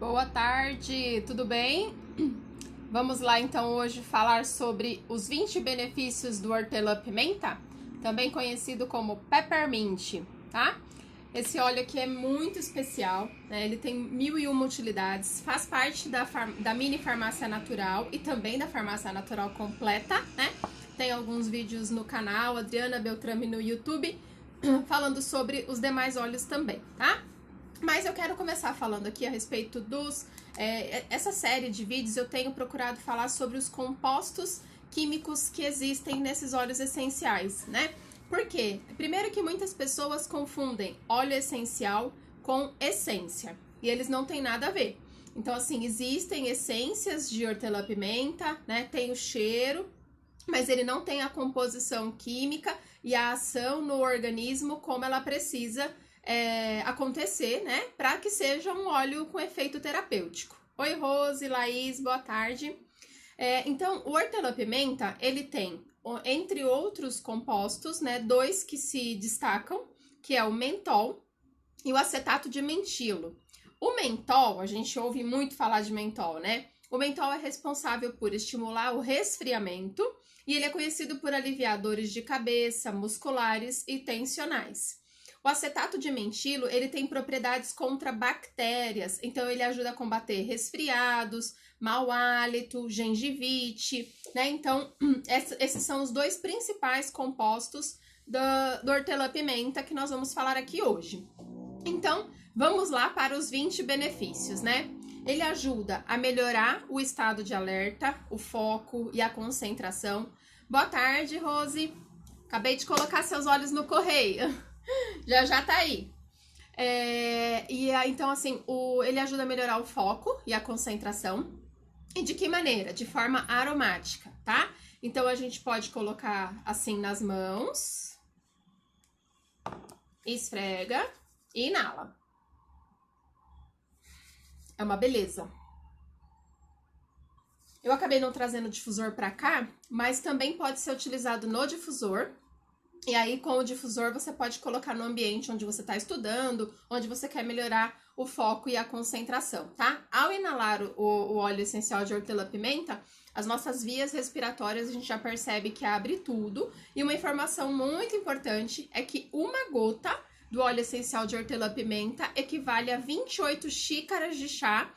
Boa tarde, tudo bem? Vamos lá então hoje falar sobre os 20 benefícios do hortelã-pimenta, também conhecido como peppermint, tá? Esse óleo aqui é muito especial, né? Ele tem 1001 utilidades, faz parte da mini farmácia natural e também da farmácia natural completa, né? Tem alguns vídeos no canal Adriana Beltrame no YouTube falando sobre os demais óleos também, tá? Mas eu quero começar falando aqui a respeito essa série de vídeos eu tenho procurado falar sobre os compostos químicos que existem nesses óleos essenciais, né? Por quê? Primeiro que muitas pessoas confundem óleo essencial com essência, e eles não têm nada a ver. Então, assim, existem essências de hortelã-pimenta, né? Tem o cheiro, mas ele não tem a composição química e a ação no organismo como ela precisa acontecer, né, para que seja um óleo com efeito terapêutico. Oi, Rose, Laís, boa tarde. Então, o hortelã-pimenta, ele tem, entre outros compostos, né, dois que se destacam, que é o mentol e o acetato de mentilo. O mentol, a gente ouve muito falar de mentol, né? O mentol é responsável por estimular o resfriamento e ele é conhecido por aliviar dores de cabeça, musculares e tensionais. O acetato de mentilo, ele tem propriedades contra bactérias, então ele ajuda a combater resfriados, mau hálito, gengivite, né? Então, esses são os dois principais compostos do hortelã-pimenta que nós vamos falar aqui hoje. Então, vamos lá para os 20 benefícios, né? Ele ajuda a melhorar o estado de alerta, o foco e a concentração. Boa tarde, Rose. Acabei de colocar seus olhos no correio. Já tá aí. Então, assim, ele ajuda a melhorar o foco e a concentração. E de que maneira? De forma aromática, tá? Então, a gente pode colocar assim nas mãos, esfrega e inala. É uma beleza. Eu acabei não trazendo o difusor pra cá, mas também pode ser utilizado no difusor. E aí, com o difusor, você pode colocar no ambiente onde você está estudando, onde você quer melhorar o foco e a concentração, tá? Ao inalar o óleo essencial de hortelã-pimenta, as nossas vias respiratórias, a gente já percebe que abre tudo. E uma informação muito importante é que uma gota do óleo essencial de hortelã-pimenta equivale a 28 xícaras de chá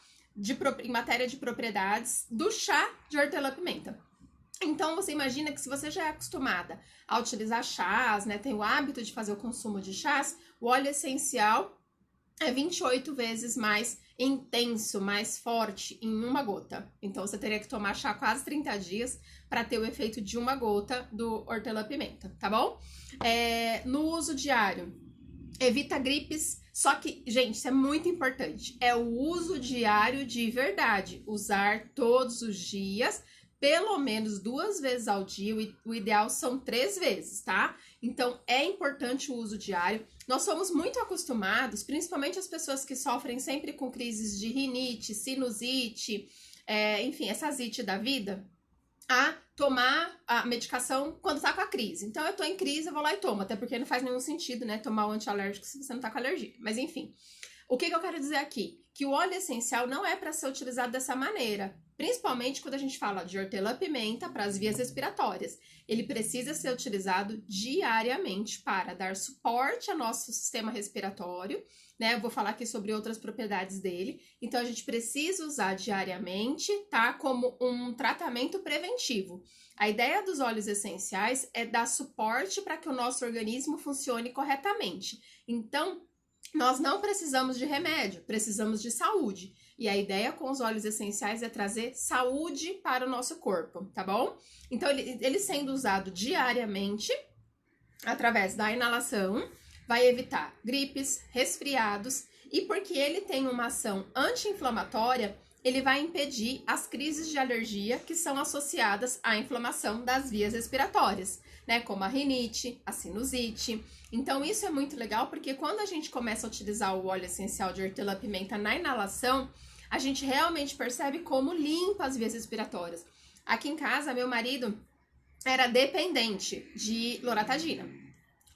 em matéria de propriedades do chá de hortelã-pimenta. Então, você imagina que se você já é acostumada a utilizar chás, né, tem o hábito de fazer o consumo de chás, o óleo essencial é 28 vezes mais intenso, mais forte em uma gota. Então, você teria que tomar chá quase 30 dias para ter o efeito de uma gota do hortelã-pimenta, tá bom? No uso diário, evita gripes, só que, gente, isso é muito importante, é o uso diário de verdade, usar todos os dias, pelo menos 2 vezes ao dia, o ideal são 3 vezes, tá? Então, é importante o uso diário. Nós somos muito acostumados, principalmente as pessoas que sofrem sempre com crises de rinite, sinusite, enfim, essa zite da vida, a tomar a medicação quando tá com a crise. Então, eu tô em crise, eu vou lá e tomo, até porque não faz nenhum sentido, né, tomar um antialérgico se você não tá com alergia. Mas, enfim, o que eu quero dizer aqui? Que o óleo essencial não é para ser utilizado dessa maneira. Principalmente quando a gente fala de hortelã-pimenta para as vias respiratórias. Ele precisa ser utilizado diariamente para dar suporte ao nosso sistema respiratório, né? Eu vou falar aqui sobre outras propriedades dele. Então, a gente precisa usar diariamente, tá? Como um tratamento preventivo. A ideia dos óleos essenciais é dar suporte para que o nosso organismo funcione corretamente. Então, nós não precisamos de remédio, precisamos de saúde. E a ideia com os óleos essenciais é trazer saúde para o nosso corpo, tá bom? Então, ele sendo usado diariamente, através da inalação, vai evitar gripes, resfriados, e porque ele tem uma ação anti-inflamatória, ele vai impedir as crises de alergia que são associadas à inflamação das vias respiratórias, né? Como a rinite, a sinusite. Então, isso é muito legal, porque quando a gente começa a utilizar o óleo essencial de hortelã-pimenta na inalação, a gente realmente percebe como limpa as vias respiratórias. Aqui em casa, meu marido era dependente de loratadina.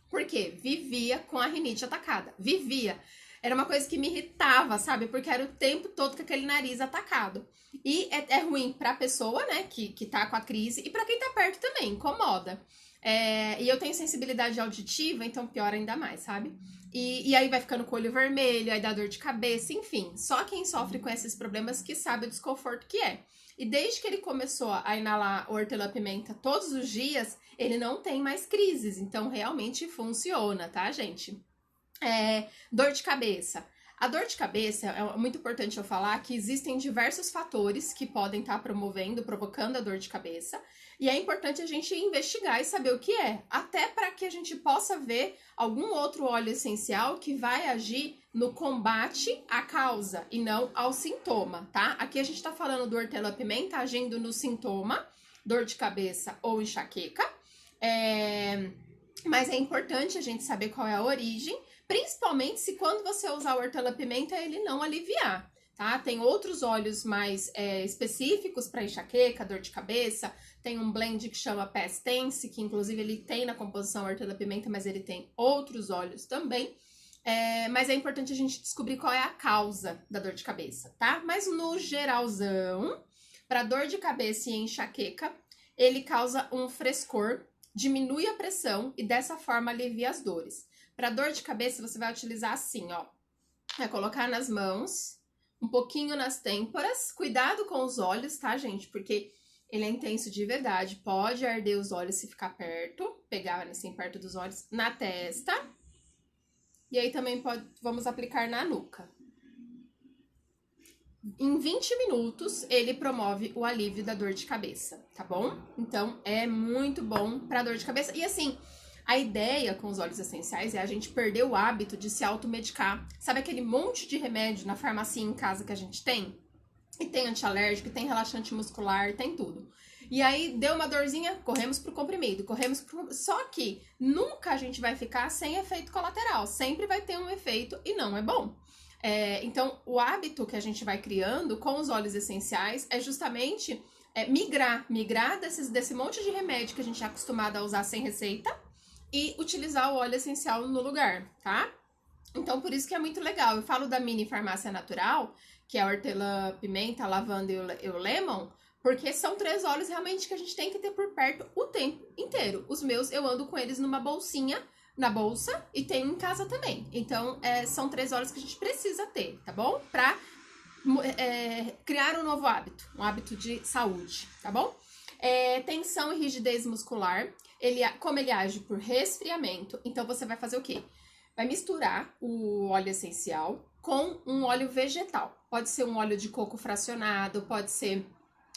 Por quê? Vivia com a rinite atacada. Vivia. era uma coisa que me irritava, sabe? Porque era o tempo todo com aquele nariz atacado. E é ruim pra pessoa, né, que tá com a crise, e pra quem tá perto também, incomoda. E eu tenho sensibilidade auditiva, então pior ainda mais, sabe? E aí vai ficando com o olho vermelho, aí dá dor de cabeça, enfim. Só quem sofre com esses problemas que sabe o desconforto que é. E desde que ele começou a inalar hortelã-pimenta todos os dias, ele não tem mais crises. Então, realmente funciona, tá, gente? Dor de cabeça. A dor de cabeça, é muito importante eu falar que existem diversos fatores que podem estar provocando a dor de cabeça. E é importante a gente investigar e saber o que é, até para que a gente possa ver algum outro óleo essencial que vai agir no combate à causa e não ao sintoma, tá? Aqui a gente tá falando do hortelã-pimenta agindo no sintoma, dor de cabeça ou enxaqueca. Mas é importante a gente saber qual é a origem, principalmente se quando você usar o hortelã-pimenta ele não aliviar, tá? Tem outros óleos mais específicos para enxaqueca, dor de cabeça. Tem um blend que chama Past Tense, que inclusive ele tem na composição hortelã-pimenta, mas ele tem outros óleos também. Mas é importante a gente descobrir qual é a causa da dor de cabeça, tá? Mas no geralzão, para dor de cabeça e enxaqueca, ele causa um frescor, diminui a pressão e dessa forma alivia as dores. Para dor de cabeça, você vai utilizar assim, ó. Vai colocar nas mãos, um pouquinho nas têmporas. Cuidado com os olhos, tá, gente? Porque ele é intenso de verdade. Pode arder os olhos se ficar perto. Pegar assim, perto dos olhos. Na testa. E aí também vamos aplicar na nuca. Em 20 minutos, ele promove o alívio da dor de cabeça, tá bom? Então, é muito bom pra dor de cabeça. E assim, a ideia com os óleos essenciais é a gente perder o hábito de se automedicar. Sabe aquele monte de remédio na farmácia em casa que a gente tem? E tem antialérgico, tem relaxante muscular, tem tudo. E aí, deu uma dorzinha, corremos pro comprimido, Só que nunca a gente vai ficar sem efeito colateral. Sempre vai ter um efeito e não é bom. Então, o hábito que a gente vai criando com os óleos essenciais é justamente migrar desse monte de remédio que a gente é acostumado a usar sem receita e utilizar o óleo essencial no lugar, tá? Então, por isso que é muito legal. Eu falo da mini farmácia natural, que é a hortelã, pimenta, lavanda e o lemon, porque são 3 óleos realmente que a gente tem que ter por perto o tempo inteiro. Os meus, eu ando com eles numa bolsinha, na bolsa, e tenho em casa também. Então, são 3 óleos que a gente precisa ter, tá bom? Pra criar um novo hábito, um hábito de saúde, tá bom? Tensão e rigidez muscular, como ele age por resfriamento, então você vai fazer o quê? Vai misturar o óleo essencial com um óleo vegetal. Pode ser um óleo de coco fracionado, pode ser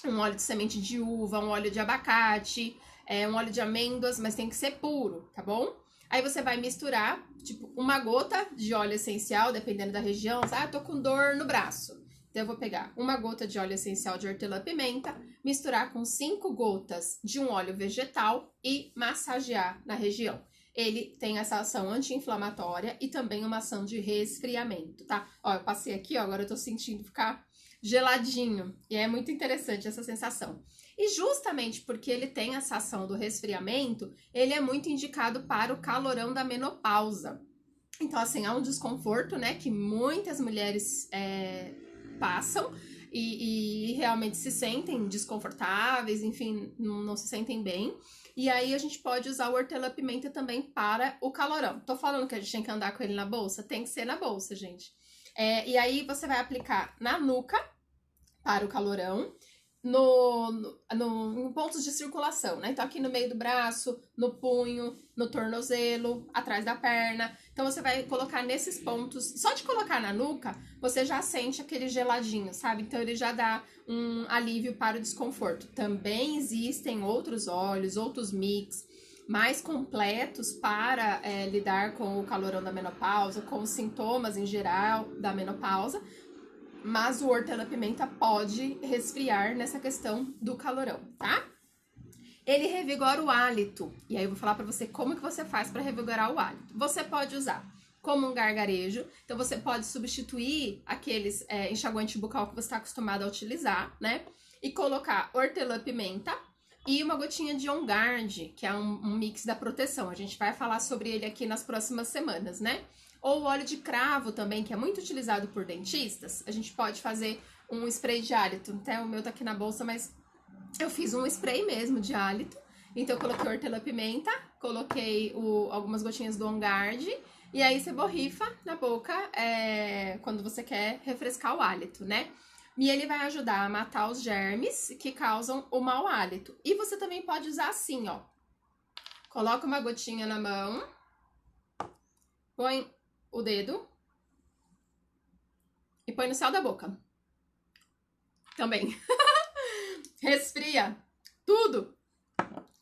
um óleo de semente de uva, um óleo de abacate, um óleo de amêndoas, mas tem que ser puro, tá bom? Aí você vai misturar, tipo, uma gota de óleo essencial, dependendo da região. Eu tô com dor no braço. Então, eu vou pegar uma gota de óleo essencial de hortelã-pimenta, misturar com 5 gotas de um óleo vegetal e massagear na região. Ele tem essa ação anti-inflamatória e também uma ação de resfriamento, tá? Ó, eu passei aqui, ó, agora eu tô sentindo ficar geladinho. E é muito interessante essa sensação. E justamente porque ele tem essa ação do resfriamento, ele é muito indicado para o calorão da menopausa. Então, assim, há um desconforto, né, que muitas mulheres passam e realmente se sentem desconfortáveis, enfim, não se sentem bem. E aí a gente pode usar o hortelã-pimenta também para o calorão. Tô falando que a gente tem que andar com ele na bolsa? Tem que ser na bolsa, gente. E aí você vai aplicar na nuca para o calorão, em pontos de circulação, né? Então, aqui no meio do braço, no punho, no tornozelo, atrás da perna. Então, você vai colocar nesses pontos. Só de colocar na nuca, você já sente aquele geladinho, sabe? Então, ele já dá um alívio para o desconforto. Também existem outros óleos, outros mix mais completos para lidar com o calorão da menopausa, com os sintomas em geral da menopausa. Mas o hortelã-pimenta pode resfriar nessa questão do calorão, tá? Ele revigora o hálito. E aí eu vou falar pra você como que você faz pra revigorar o hálito. Você pode usar como um gargarejo. Então você pode substituir aqueles enxaguante bucal que você está acostumado a utilizar, né? E colocar hortelã-pimenta e uma gotinha de On Guard, que é um mix da proteção. A gente vai falar sobre ele aqui nas próximas semanas, né? Ou o óleo de cravo também, que é muito utilizado por dentistas. A gente pode fazer um spray de hálito. Até o meu tá aqui na bolsa, mas eu fiz um spray mesmo de hálito. Então eu coloquei hortelã-pimenta, coloquei algumas gotinhas do On Guard, e aí você borrifa na boca quando você quer refrescar o hálito, né? E ele vai ajudar a matar os germes que causam o mau hálito. E você também pode usar assim, ó. Coloca uma gotinha na mão, põe o dedo e põe no céu da boca. Também. Resfria tudo.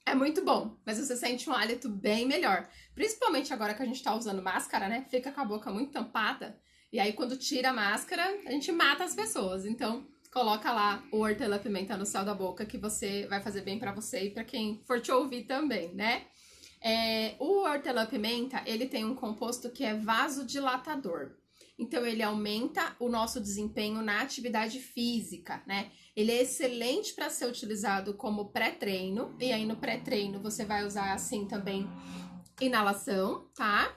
É muito bom, mas você sente um hálito bem melhor. Principalmente agora que a gente tá usando máscara, né? Fica com a boca muito tampada. E aí, quando tira a máscara, a gente mata as pessoas. Então, coloca lá o hortelã-pimenta no céu da boca, que você vai fazer bem pra você e pra quem for te ouvir também, né? O hortelã-pimenta, ele tem um composto que é vasodilatador. Então, ele aumenta o nosso desempenho na atividade física, né? Ele é excelente para ser utilizado como pré-treino. E aí, no pré-treino, você vai usar, assim, também inalação, tá?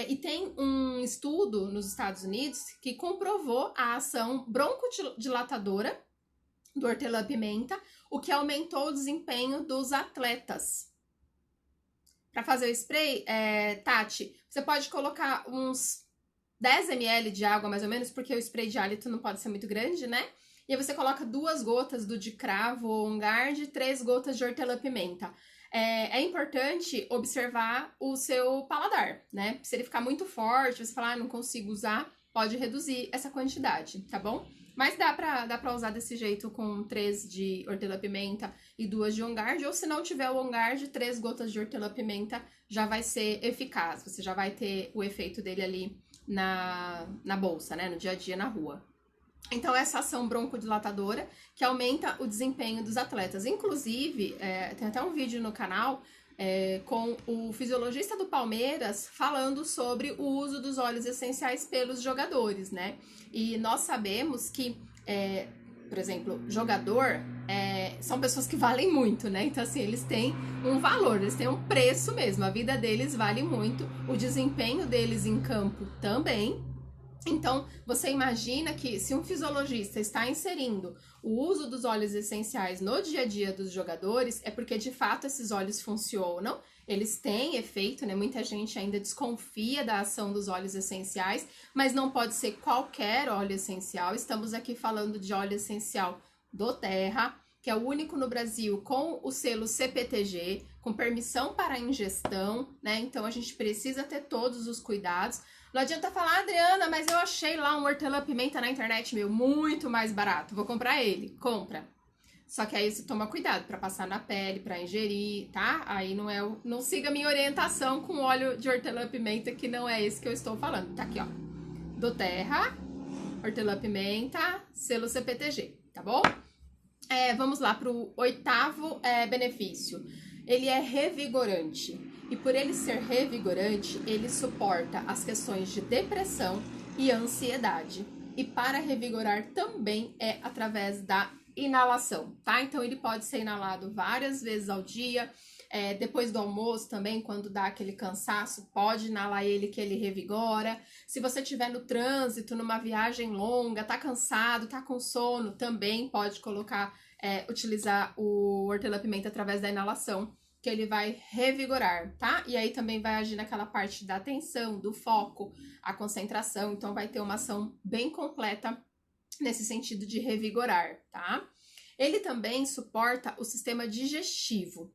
E tem um estudo nos Estados Unidos que comprovou a ação broncodilatadora do hortelã-pimenta, o que aumentou o desempenho dos atletas. Para fazer o spray, Tati, você pode colocar uns 10 ml de água, mais ou menos, porque o spray de hálito não pode ser muito grande, né? E aí você coloca 2 gotas do de cravo ou On Guard, 3 gotas de hortelã-pimenta. É importante observar o seu paladar, né? Se ele ficar muito forte, você falar, não consigo usar, pode reduzir essa quantidade, tá bom? Mas dá pra usar desse jeito com 3 de hortelã-pimenta e 2 de On Guard, ou se não tiver o On Guard, 3 gotas de hortelã-pimenta já vai ser eficaz, você já vai ter o efeito dele ali na bolsa, né? No dia a dia, na rua. Então, essa ação broncodilatadora que aumenta o desempenho dos atletas. Inclusive, tem até um vídeo no canal com o fisiologista do Palmeiras falando sobre o uso dos óleos essenciais pelos jogadores, né? E nós sabemos que, por exemplo, jogador são pessoas que valem muito, né? Então, assim, eles têm um valor, eles têm um preço mesmo. A vida deles vale muito, o desempenho deles em campo também. Então, você imagina que se um fisiologista está inserindo o uso dos óleos essenciais no dia a dia dos jogadores, é porque de fato esses óleos funcionam, eles têm efeito, né? Muita gente ainda desconfia da ação dos óleos essenciais, mas não pode ser qualquer óleo essencial. Estamos aqui falando de óleo essencial do Terra, que é o único no Brasil com o selo CPTG, com permissão para ingestão, né? Então a gente precisa ter todos os cuidados. Não adianta falar, Adriana, mas eu achei lá um hortelã-pimenta na internet, meu, muito mais barato. Vou comprar ele. Compra. Só que aí você toma cuidado para passar na pele, para ingerir, tá? Aí não siga minha orientação com óleo de hortelã-pimenta, que não é esse que eu estou falando. Tá aqui, ó. Do Terra, hortelã-pimenta, selo CPTG, tá bom? Vamos lá pro 8º benefício. Ele é revigorante. E por ele ser revigorante, ele suporta as questões de depressão e ansiedade. E para revigorar também é através da inalação, tá? Então ele pode ser inalado várias vezes ao dia. Depois do almoço também, quando dá aquele cansaço, pode inalar ele que ele revigora. Se você estiver no trânsito, numa viagem longa, tá cansado, tá com sono, também pode utilizar o hortelã-pimenta através da inalação, que ele vai revigorar, tá? E aí também vai agir naquela parte da atenção, do foco, a concentração, então vai ter uma ação bem completa nesse sentido de revigorar, tá? Ele também suporta o sistema digestivo.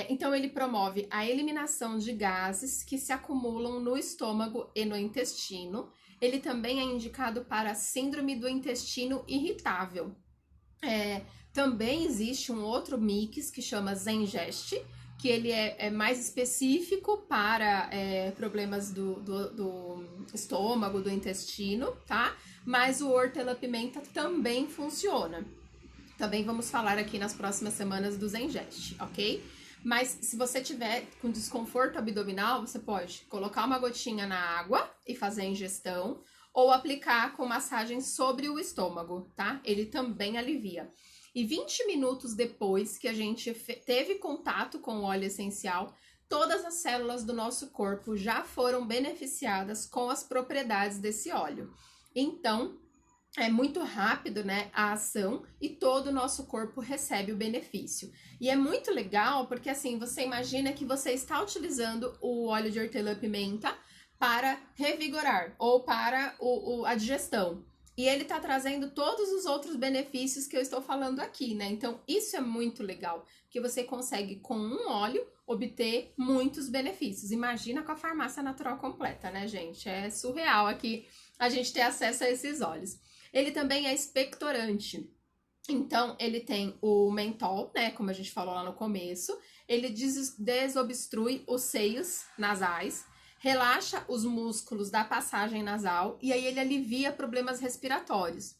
Então ele promove a eliminação de gases que se acumulam no estômago e no intestino. Ele também é indicado para a síndrome do intestino irritável. Também existe um outro mix que chama Zengest, que ele é mais específico para problemas do estômago, do intestino, tá? Mas o hortelã-pimenta também funciona. Também vamos falar aqui nas próximas semanas do Zengest, ok? Mas se você tiver com desconforto abdominal, você pode colocar uma gotinha na água e fazer a ingestão, ou aplicar com massagem sobre o estômago, tá? Ele também alivia. E 20 minutos depois que a gente teve contato com o óleo essencial, todas as células do nosso corpo já foram beneficiadas com as propriedades desse óleo. Então, é muito rápido, né, a ação e todo o nosso corpo recebe o benefício. E é muito legal porque, assim, você imagina que você está utilizando o óleo de hortelã-pimenta para revigorar ou para a digestão. E ele tá trazendo todos os outros benefícios que eu estou falando aqui, né? Então, isso é muito legal, porque você consegue, com um óleo, obter muitos benefícios. Imagina com a farmácia natural completa, né, gente? É surreal aqui a gente ter acesso a esses óleos. Ele também é expectorante. Então, ele tem o mentol, né, como a gente falou lá no começo. Ele desobstrui os seios nasais, relaxa os músculos da passagem nasal e aí ele alivia problemas respiratórios.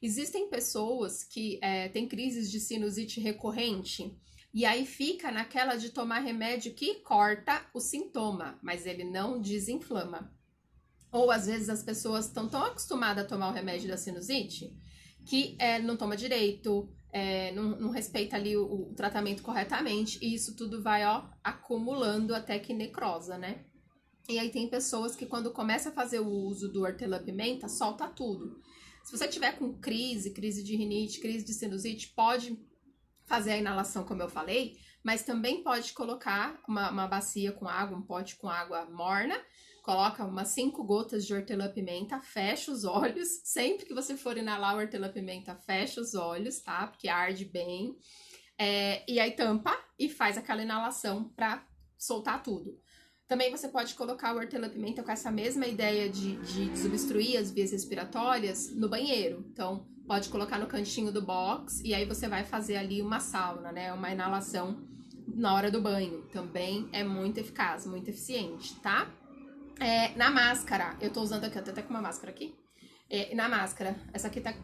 Existem pessoas que têm crises de sinusite recorrente e aí fica naquela de tomar remédio que corta o sintoma, mas ele não desinflama. Ou às vezes as pessoas estão tão acostumadas a tomar o remédio da sinusite que não toma direito, não respeita ali o tratamento corretamente e isso tudo vai acumulando até que necrosa, né? E aí tem pessoas que quando começa a fazer o uso do hortelã-pimenta, solta tudo. Se você tiver com crise de rinite, crise de sinusite, pode fazer a inalação como eu falei, mas também pode colocar uma bacia com água, um pote com água morna, coloca umas 5 gotas de hortelã-pimenta, fecha os olhos, sempre que você for inalar o hortelã-pimenta, fecha os olhos, tá? Porque arde bem. E aí tampa e faz aquela inalação pra soltar tudo. Também você pode colocar o hortelã-pimenta com essa mesma ideia de desobstruir as vias respiratórias no banheiro. Então, pode colocar no cantinho do box e aí você vai fazer ali uma sauna, né? Uma inalação na hora do banho. Também é muito eficaz, muito eficiente, tá? Na máscara, eu tô usando aqui, eu tô até com uma máscara aqui. Na máscara, essa aqui tá...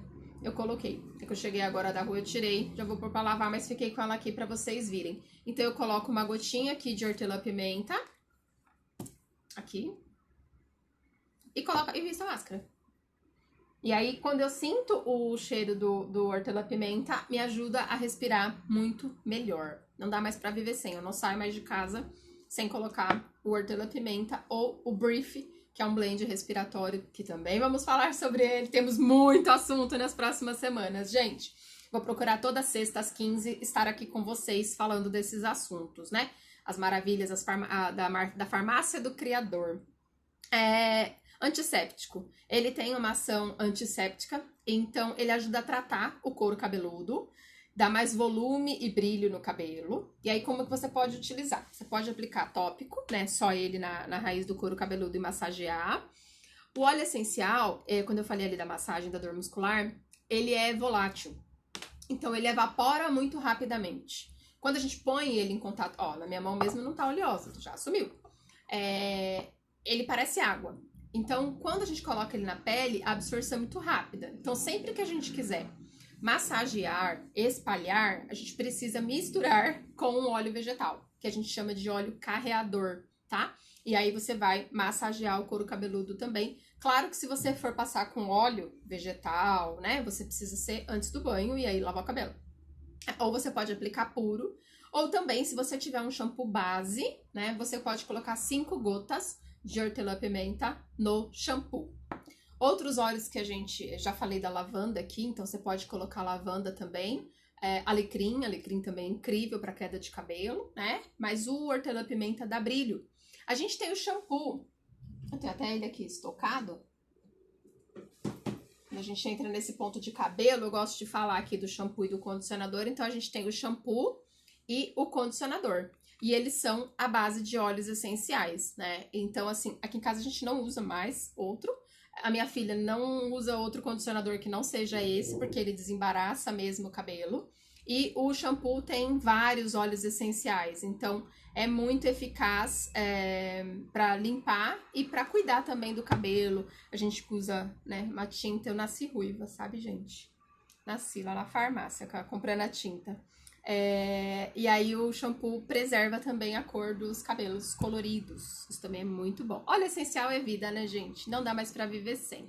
Eu coloquei. É que eu cheguei agora da rua, eu tirei. Já vou pôr pra lavar, mas fiquei com ela aqui pra vocês virem. Então, eu coloco uma gotinha aqui de hortelã-pimenta. Aqui. E visto a máscara. E aí, quando eu sinto o cheiro do hortelã-pimenta, me ajuda a respirar muito melhor. Não dá mais pra viver sem. Eu não saio mais de casa sem colocar o hortelã-pimenta ou o Brief, que é um blend respiratório, que também vamos falar sobre ele. Temos muito assunto nas próximas semanas. Gente, vou procurar toda sexta às 15 estar aqui com vocês falando desses assuntos, né? As maravilhas da farmácia do criador. Antisséptico. Ele tem uma ação antisséptica, então ele ajuda a tratar o couro cabeludo, dá mais volume e brilho no cabelo. E aí, como que você pode utilizar? Você pode aplicar tópico, né? Só ele na raiz do couro cabeludo e massagear. O óleo essencial, quando eu falei ali da massagem da dor muscular, ele é volátil. Então, ele evapora muito rapidamente. Quando a gente põe ele em contato... na minha mão mesmo não tá oleosa, já sumiu. Ele parece água. Então, quando a gente coloca ele na pele, a absorção é muito rápida. Então, sempre que a gente quiser massagear, espalhar, a gente precisa misturar com um óleo vegetal, que a gente chama de óleo carreador, tá? E aí você vai massagear o couro cabeludo também. Claro que se você for passar com óleo vegetal, né, você precisa ser antes do banho e aí lavar o cabelo. Ou você pode aplicar puro, ou também se você tiver um shampoo base, né, você pode colocar 5 gotas de hortelã-pimenta no shampoo. Outros óleos que a gente, já falei da lavanda aqui, então você pode colocar lavanda também. Alecrim também é incrível para queda de cabelo, né? Mas o hortelã-pimenta dá brilho. A gente tem o shampoo, eu tenho até ele aqui estocado. Quando a gente entra nesse ponto de cabelo, eu gosto de falar aqui do shampoo e do condicionador. Então, a gente tem o shampoo e o condicionador. E eles são à base de óleos essenciais, né? Então, assim, aqui em casa a gente não usa mais outro. A minha filha não usa outro condicionador que não seja esse, porque ele desembaraça mesmo o cabelo. E o shampoo tem vários óleos essenciais, então é muito eficaz para limpar e para cuidar também do cabelo. A gente usa, né, uma tinta, eu nasci ruiva, sabe, gente? Nasci lá na farmácia, comprando a tinta. E aí o shampoo preserva também a cor dos cabelos coloridos. Isso também é muito bom. Óleo essencial é vida, né, gente? Não dá mais pra viver sem.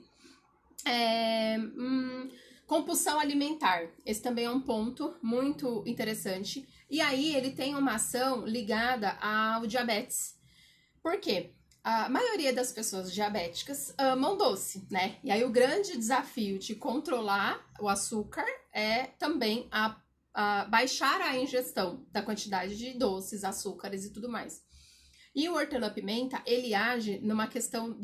Compulsão alimentar. Esse também é um ponto muito interessante. E aí ele tem uma ação ligada ao diabetes. Por quê? A maioria das pessoas diabéticas amam doce, né? E aí o grande desafio de controlar o açúcar é também a baixar a ingestão da quantidade de doces, açúcares e tudo mais. E o hortelã-pimenta, ele age numa questão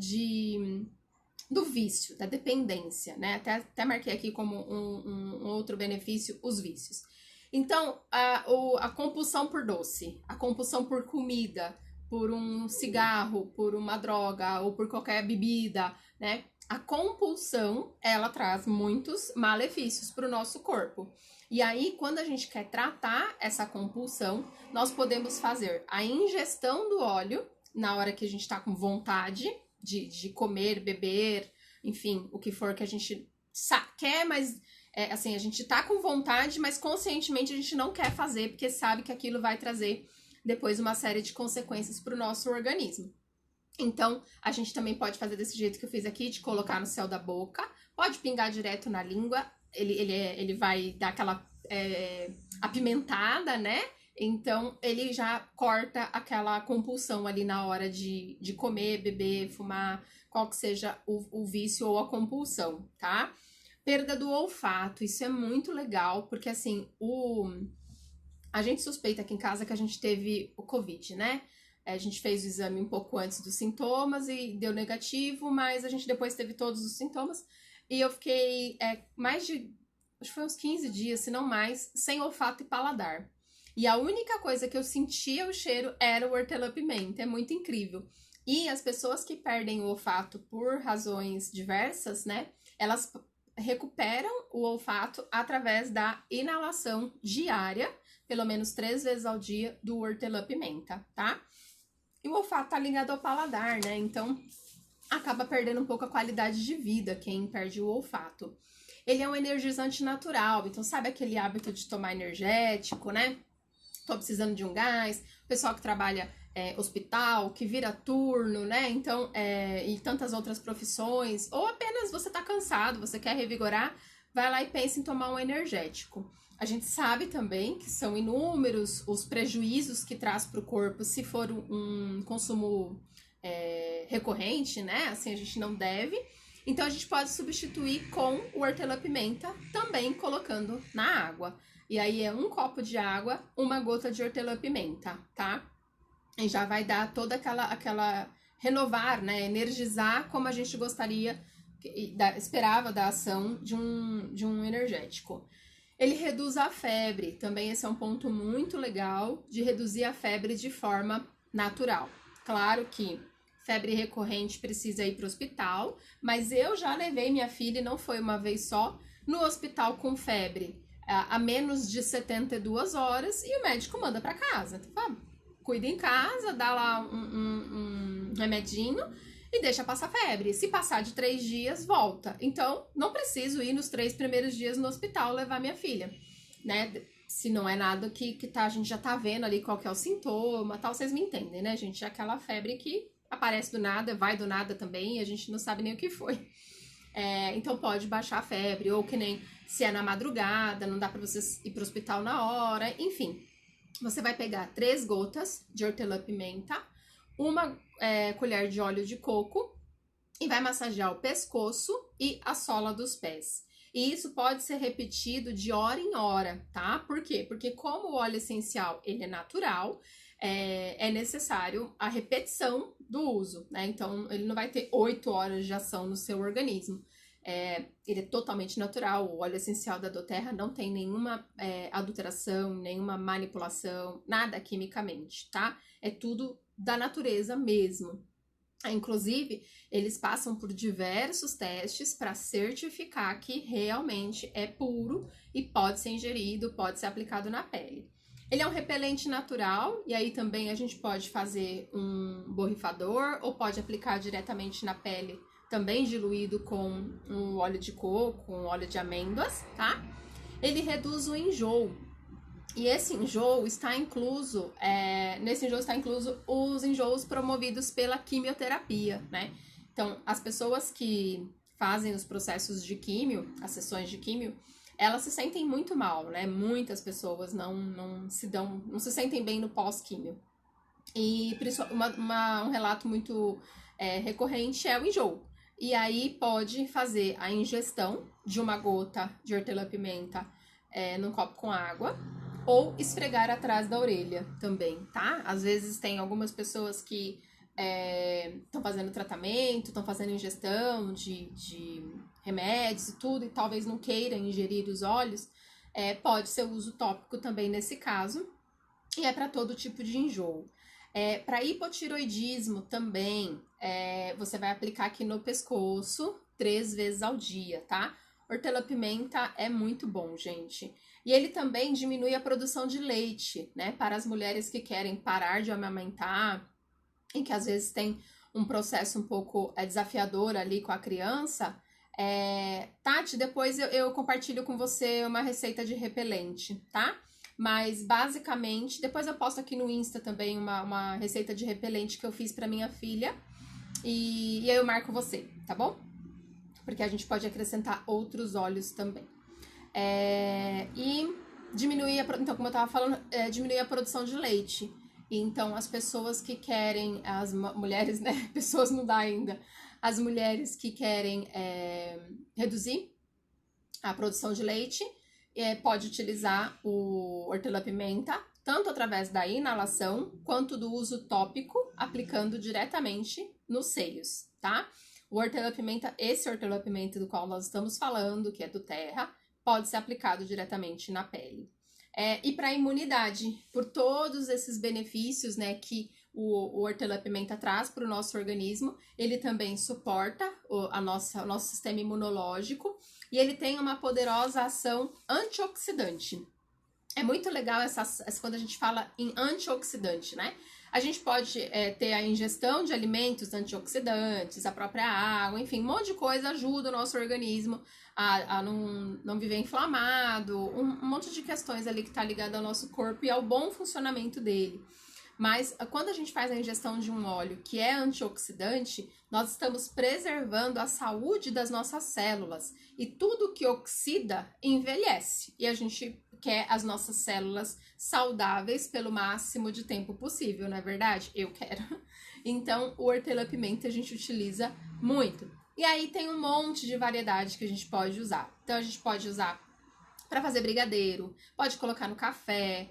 do vício, da dependência, né? Até marquei aqui como um outro benefício, os vícios. Então, a compulsão por doce, a compulsão por comida, por um cigarro, por uma droga ou por qualquer bebida, né? A compulsão, ela traz muitos malefícios para o nosso corpo. E aí, quando a gente quer tratar essa compulsão, nós podemos fazer a ingestão do óleo na hora que a gente está com vontade de comer, beber, enfim, o que for que a gente quer, mas assim, a gente tá com vontade, mas conscientemente a gente não quer fazer, porque sabe que aquilo vai trazer depois uma série de consequências para o nosso organismo. Então, a gente também pode fazer desse jeito que eu fiz aqui, de colocar no céu da boca, pode pingar direto na língua, ele vai dar aquela apimentada, né? Então, ele já corta aquela compulsão ali na hora de comer, beber, fumar, qual que seja o vício ou a compulsão, tá? Perda do olfato, isso é muito legal, porque assim, a gente suspeita aqui em casa que a gente teve o Covid, né? A gente fez o exame um pouco antes dos sintomas e deu negativo, mas a gente depois teve todos os sintomas. E eu fiquei mais de, acho que foi uns 15 dias, se não mais, sem olfato e paladar. E a única coisa que eu sentia o cheiro era o hortelã-pimenta, é muito incrível. E as pessoas que perdem o olfato por razões diversas, né? Elas recuperam o olfato através da inalação diária, pelo menos 3 vezes ao dia, do hortelã-pimenta, tá? E o olfato tá ligado ao paladar, né? Então, acaba perdendo um pouco a qualidade de vida quem perde o olfato. Ele é um energizante natural, então sabe aquele hábito de tomar energético, né? Tô precisando de um gás, o pessoal que trabalha hospital, que vira turno, né? Então, e tantas outras profissões, ou apenas você tá cansado, você quer revigorar, vai lá e pensa em tomar um energético. A gente sabe também que são inúmeros os prejuízos que traz para o corpo se for um consumo recorrente, né? Assim, a gente não deve. Então, a gente pode substituir com o hortelã-pimenta, também colocando na água. E aí, é 1 copo de água, 1 gota de hortelã-pimenta, tá? E já vai dar toda aquela renovar, né? Energizar como a gente gostaria, esperava da ação de um energético. Ele reduz a febre, também esse é um ponto muito legal, de reduzir a febre de forma natural. Claro que febre recorrente precisa ir para o hospital, mas eu já levei minha filha, e não foi uma vez só, no hospital com febre a menos de 72 horas e o médico manda para casa. Então, cuida em casa, dá lá um remedinho e deixa passar febre. Se passar de 3 dias, volta. Então, não preciso ir nos 3 primeiros dias no hospital levar minha filha, né? Se não é nada que a gente já tá vendo ali qual que é o sintoma, tal, vocês me entendem, né, gente? É aquela febre que aparece do nada, vai do nada também e a gente não sabe nem o que foi. Então, pode baixar a febre, ou que nem se é na madrugada, não dá pra vocês ir pro hospital na hora, enfim. Você vai pegar 3 gotas de hortelã-pimenta, 1 colher de óleo de coco e vai massagear o pescoço e a sola dos pés. E isso pode ser repetido de hora em hora, tá? Por quê? Porque como o óleo essencial, ele é natural, é necessário a repetição do uso, né? Então, ele não vai ter 8 horas de ação no seu organismo. Ele é totalmente natural, o óleo essencial da doTERRA não tem nenhuma adulteração, nenhuma manipulação, nada quimicamente, tá? É tudo da natureza mesmo. Inclusive, eles passam por diversos testes para certificar que realmente é puro e pode ser ingerido, pode ser aplicado na pele. Ele é um repelente natural, e aí também a gente pode fazer um borrifador ou pode aplicar diretamente na pele, também diluído com um óleo de coco, um óleo de amêndoas, tá? Ele reduz o enjoo. E esse enjoo está incluso, nesse enjoo está incluso os enjoos promovidos pela quimioterapia, né? Então, as pessoas que fazem os processos de químio, as sessões de químio, elas se sentem muito mal, né? Muitas pessoas não se sentem bem no pós-químio. E um relato muito recorrente é o enjoo. E aí pode fazer a ingestão de uma gota de hortelã-pimenta num copo com água, ou esfregar atrás da orelha também, tá? Às vezes tem algumas pessoas que estão fazendo tratamento, estão fazendo ingestão de remédios e tudo, e talvez não queiram ingerir os óleos, pode ser uso tópico também nesse caso, e é para todo tipo de enjoo. Para hipotiroidismo também, você vai aplicar aqui no pescoço 3 vezes ao dia, tá? Hortelã-pimenta é muito bom, gente. E ele também diminui a produção de leite, né? Para as mulheres que querem parar de amamentar e que às vezes tem um processo um pouco desafiador ali com a criança. Tati, depois eu compartilho com você uma receita de repelente, tá? Mas basicamente, depois eu posto aqui no Insta também uma receita de repelente que eu fiz para minha filha. E aí eu marco você, tá bom? Porque a gente pode acrescentar outros óleos também. E diminuir, então, como eu tava falando, diminuir a produção de leite. Então, as pessoas que querem, as mulheres, né? Pessoas não dá ainda. As mulheres que querem reduzir a produção de leite, pode utilizar o hortelã-pimenta, tanto através da inalação, quanto do uso tópico, aplicando diretamente nos seios, tá? O hortelã-pimenta, esse hortelã-pimenta do qual nós estamos falando, que é do Terra, pode ser aplicado diretamente na pele. E para a imunidade, por todos esses benefícios, né, que o hortelã-pimenta traz para o nosso organismo, ele também suporta o nosso sistema imunológico e ele tem uma poderosa ação antioxidante. É muito legal quando a gente fala em antioxidante, né? A gente pode ter a ingestão de alimentos antioxidantes, a própria água, enfim, um monte de coisa ajuda o nosso organismo a não viver inflamado, um monte de questões ali que tá ligada ao nosso corpo e ao bom funcionamento dele. Mas quando a gente faz a ingestão de um óleo que é antioxidante, nós estamos preservando a saúde das nossas células. E tudo que oxida envelhece. E a gente quer as nossas células saudáveis pelo máximo de tempo possível, não é verdade? Eu quero. Então, o hortelã-pimenta a gente utiliza muito. E aí tem um monte de variedade que a gente pode usar. Então, a gente pode usar para fazer brigadeiro, pode colocar no café,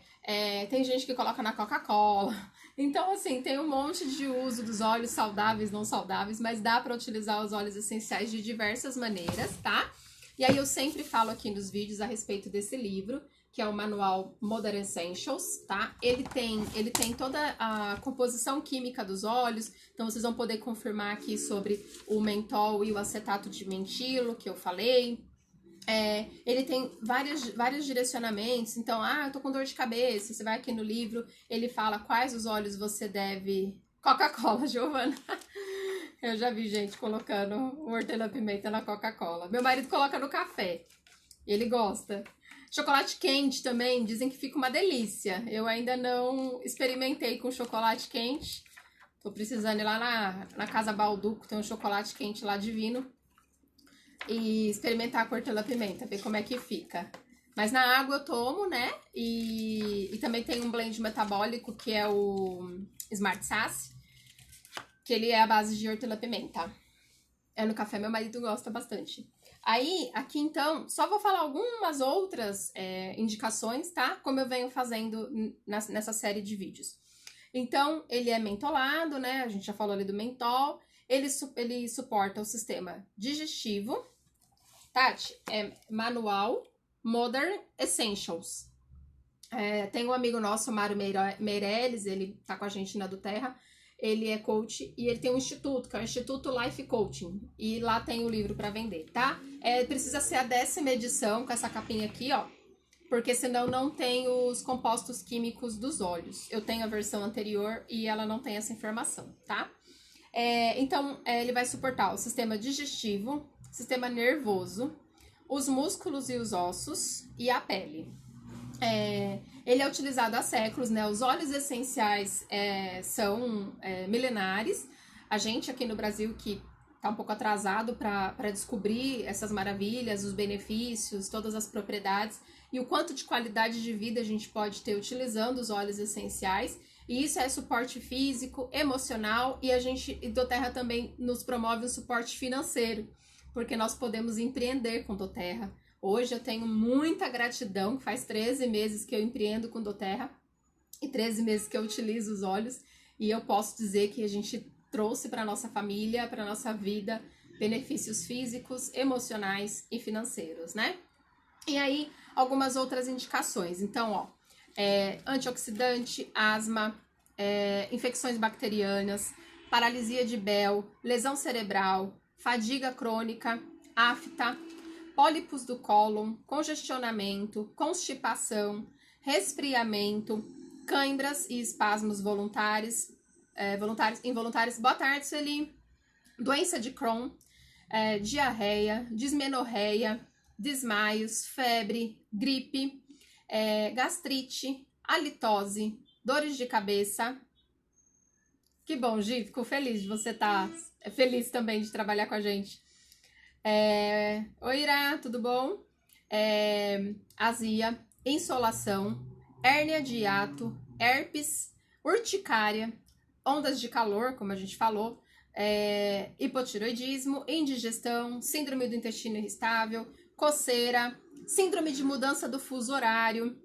tem gente que coloca na Coca-Cola. Então, assim, tem um monte de uso dos óleos saudáveis, não saudáveis, mas dá para utilizar os óleos essenciais de diversas maneiras, tá? E aí eu sempre falo aqui nos vídeos a respeito desse livro, que é o manual Modern Essentials, tá? Ele tem toda a composição química dos óleos, então vocês vão poder confirmar aqui sobre o mentol e o acetato de mentilo, que eu falei. Ele tem vários direcionamentos, então, eu tô com dor de cabeça, você vai aqui no livro, ele fala quais os óleos você deve... Coca-Cola, Giovana. Eu já vi gente colocando o hortelã-pimenta na Coca-Cola. Meu marido coloca no café, ele gosta. Chocolate quente também, dizem que fica uma delícia. Eu ainda não experimentei com chocolate quente. Tô precisando ir lá na Casa Balduco, tem um chocolate quente lá divino. E experimentar com hortelã-pimenta, ver como é que fica. Mas na água eu tomo, né? E também tem um blend metabólico que é o Smart Sass, que ele é a base de hortelã-pimenta. No café meu marido gosta bastante. Aí, aqui então, só vou falar algumas outras indicações, tá? Como eu venho fazendo nessa série de vídeos. Então, ele é mentolado, né? A gente já falou ali do mentol. Ele suporta o sistema digestivo. Tati, manual Modern Essentials. Tem um amigo nosso, Mário Meirelles, ele tá com a gente na do Terra. Ele é coach e ele tem um instituto, que é o Instituto Life Coaching. E lá tem o livro para vender, tá? Precisa ser a 10ª edição, com essa capinha aqui, ó. Porque senão não tem os compostos químicos dos óleos. Eu tenho a versão anterior e ela não tem essa informação, tá? Então, ele vai suportar o sistema digestivo, sistema nervoso, os músculos e os ossos e a pele. Ele é utilizado há séculos, né? Os óleos essenciais são milenares. A gente aqui no Brasil, que tá um pouco atrasado para descobrir essas maravilhas, os benefícios, todas as propriedades e o quanto de qualidade de vida a gente pode ter utilizando os óleos essenciais. E isso é suporte físico, emocional, e a gente, doTERRA também nos promove o suporte financeiro, porque nós podemos empreender com doTERRA. Hoje eu tenho muita gratidão, faz 13 meses que eu empreendo com doTERRA e 13 meses que eu utilizo os óleos, e eu posso dizer que a gente trouxe para nossa família, para nossa vida, benefícios físicos, emocionais e financeiros, né? E aí, algumas outras indicações. Então, ó, antioxidante, asma, infecções bacterianas, paralisia de Bell, lesão cerebral, fadiga crônica, afta, pólipos do cólon, congestionamento, constipação, resfriamento, cãibras e espasmos voluntários, involuntários. Boa tarde, Sueli. Doença de Crohn, diarreia, dismenorreia, desmaios, febre, gripe, gastrite, halitose, dores de cabeça. Que bom, Gi, fico feliz de você estar feliz também de trabalhar com a gente. Oi, Ira, tudo bom? Azia, insolação, hérnia de hiato, herpes, urticária, ondas de calor, como a gente falou, hipotiroidismo, indigestão, síndrome do intestino irritável, coceira, síndrome de mudança do fuso horário,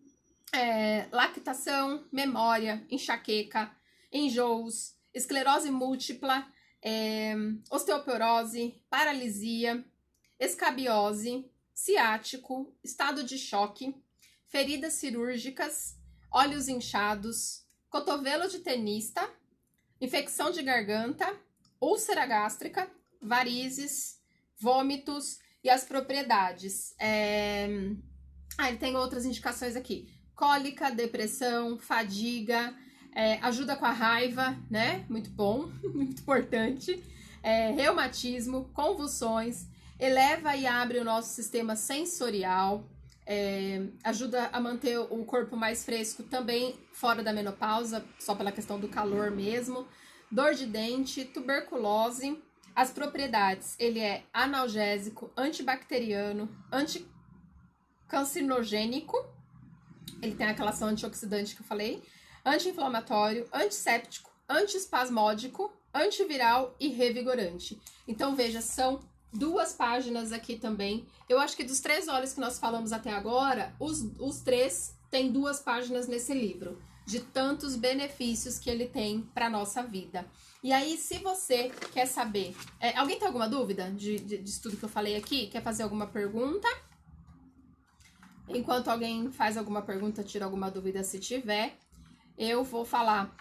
lactação, memória, enxaqueca, enjoos, esclerose múltipla, osteoporose, paralisia, escabiose, ciático, estado de choque, feridas cirúrgicas, olhos inchados, cotovelo de tenista, infecção de garganta, úlcera gástrica, varizes, vômitos e as propriedades. Ele tem outras indicações aqui. Cólica, depressão, fadiga, ajuda com a raiva, né? Muito bom, muito importante. Reumatismo, convulsões, eleva e abre o nosso sistema sensorial, ajuda a manter o corpo mais fresco também fora da menopausa, só pela questão do calor mesmo. Dor de dente, tuberculose. As propriedades, ele é analgésico, antibacteriano, anticancinogênico, ele tem aquela ação antioxidante que eu falei, anti-inflamatório, antisséptico, antiespasmódico, antiviral e revigorante. Então, veja, são 2 páginas aqui também. Eu acho que dos 3 óleos que nós falamos até agora, os 3 têm 2 páginas nesse livro, de tantos benefícios que ele tem para nossa vida. E aí, se você quer saber... alguém tem alguma dúvida disso tudo que eu falei aqui? Quer fazer alguma pergunta? Enquanto alguém faz alguma pergunta, tira alguma dúvida se tiver, eu vou falar.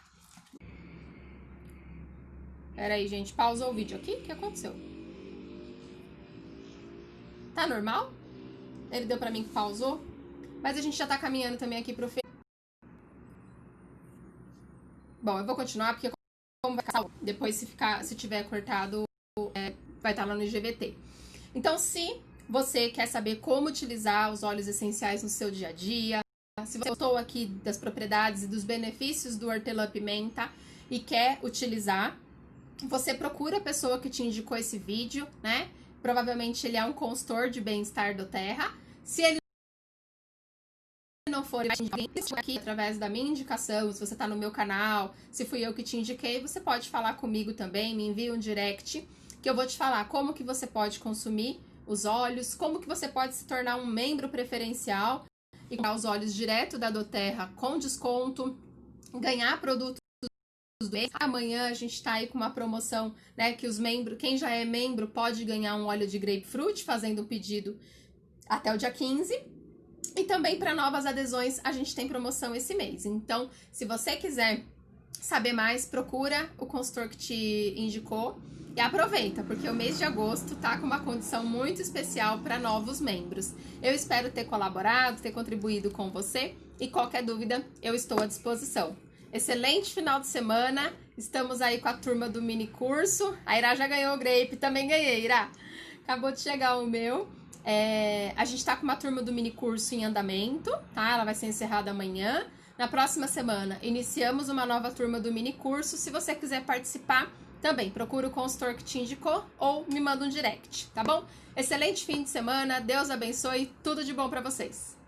Peraí, gente, pausou o vídeo aqui? O que aconteceu? Tá normal? Ele deu pra mim que pausou? Mas a gente já tá caminhando também aqui pro fim. Bom, eu vou continuar porque como vai ficar, depois se tiver cortado, vai estar lá no IGVT. Então, se você quer saber como utilizar os óleos essenciais no seu dia a dia, se você gostou aqui das propriedades e dos benefícios do hortelã-pimenta e quer utilizar, você procura a pessoa que te indicou esse vídeo, né? Provavelmente ele é um consultor de bem-estar doTERRA. Se ele não for aqui através da minha indicação, se você tá no meu canal, se fui eu que te indiquei, você pode falar comigo também, me envia um direct, que eu vou te falar como que você pode consumir os óleos, como que você pode se tornar um membro preferencial e comprar os óleos direto da doTERRA com desconto, ganhar produtos do mês. Amanhã a gente tá aí com uma promoção, né, que os membros, quem já é membro pode ganhar um óleo de grapefruit fazendo um pedido até o dia 15. E também para novas adesões a gente tem promoção esse mês. Então, se você quiser saber mais, procura o consultor que te indicou e aproveita, porque o mês de agosto tá com uma condição muito especial para novos membros. Eu espero ter colaborado, ter contribuído com você e qualquer dúvida eu estou à disposição. Excelente final de semana, estamos aí com a turma do mini curso. A Ira já ganhou o Grape, também ganhei, Ira. Acabou de chegar o meu. A gente tá com uma turma do mini curso em andamento, tá? Ela vai ser encerrada amanhã. Na próxima semana, iniciamos uma nova turma do mini curso. Se você quiser participar, também procura o consultor que te indicou ou me manda um direct, tá bom? Excelente fim de semana, Deus abençoe, tudo de bom pra vocês!